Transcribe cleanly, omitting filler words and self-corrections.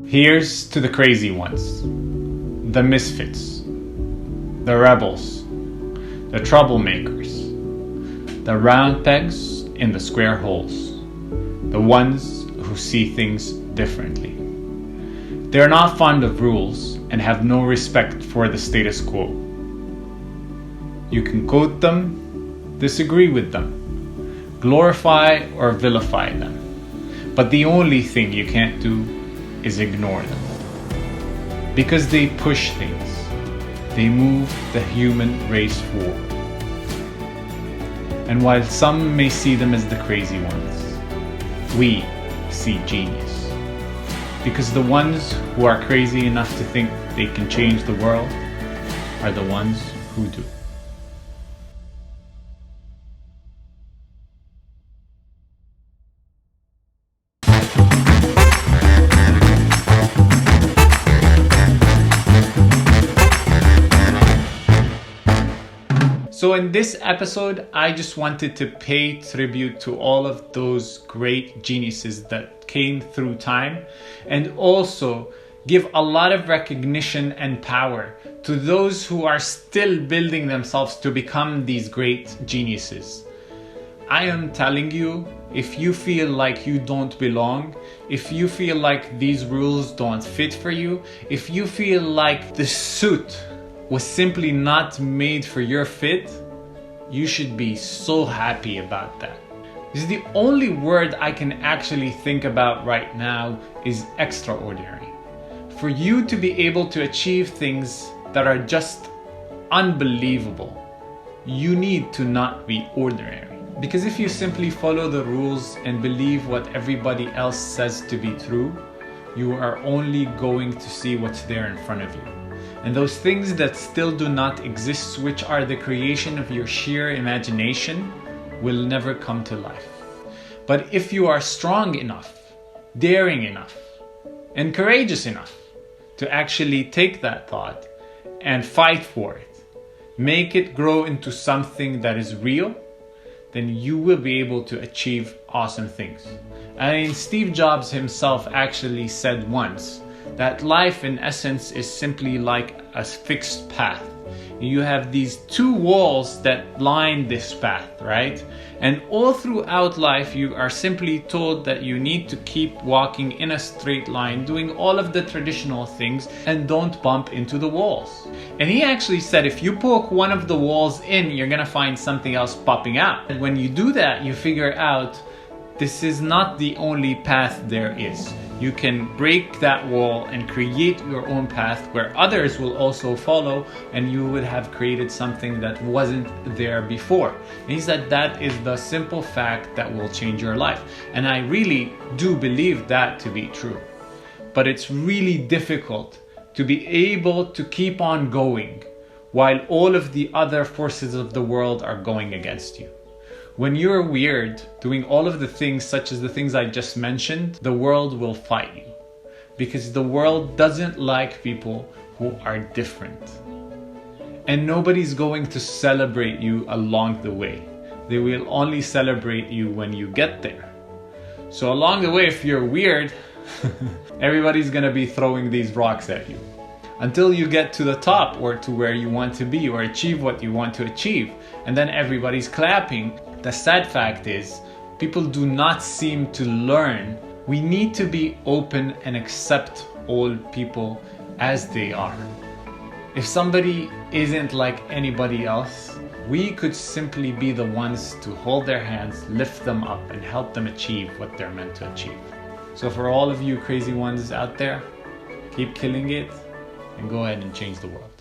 Here's to the crazy ones, the misfits, the rebels, the troublemakers, the round pegs in the square holes, the ones who see things differently. They're not fond of rules and have no respect for the status quo. You can quote them, disagree with them, glorify or vilify them, but the only thing you can't do is ignore them. Because they push things, they move the human race forward. And while some may see them as the crazy ones, we see genius. Because the ones who are crazy enough to think they can change the world are the ones who do. So in this episode, I just wanted to pay tribute to all of those great geniuses that came through time, and also give a lot of recognition and power to those who are still building themselves to become these great geniuses. I am telling you, if you feel like you don't belong, if you feel like these rules don't fit for you, if you feel like the suit was simply not made for your fit, you should be so happy about that. This is the only word I can actually think about right now is extraordinary. For you to be able to achieve things that are just unbelievable, you need to not be ordinary. Because if you simply follow the rules and believe what everybody else says to be true, you are only going to see what's there in front of you. And those things that still do not exist, which are the creation of your sheer imagination, will never come to life. But if you are strong enough, daring enough, and courageous enough to actually take that thought and fight for it, make it grow into something that is real, then you will be able to achieve awesome things. I mean, Steve Jobs himself actually said once that life in essence is simply like a fixed path. You have these two walls that line this path, right? And all throughout life you are simply told that you need to keep walking in a straight line, doing all of the traditional things, and don't bump into the walls. And he actually said if you poke one of the walls in, you're gonna find something else popping out. And when you do that, you figure out this is not the only path there is. You can break that wall and create your own path where others will also follow, and you would have created something that wasn't there before. And he said that is the simple fact that will change your life. And I really do believe that to be true. But it's really difficult to be able to keep on going while all of the other forces of the world are going against you. When you're weird, doing all of the things such as the things I just mentioned, the world will fight you. Because the world doesn't like people who are different. And nobody's going to celebrate you along the way. They will only celebrate you when you get there. So along the way, if you're weird, everybody's gonna be throwing these rocks at you. Until you get to the top, or to where you want to be, or achieve what you want to achieve. And then everybody's clapping. The sad fact is, people do not seem to learn. We need to be open and accept all people as they are. If somebody isn't like anybody else, we could simply be the ones to hold their hands, lift them up, and help them achieve what they're meant to achieve. So for all of you crazy ones out there, keep killing it and go ahead and change the world.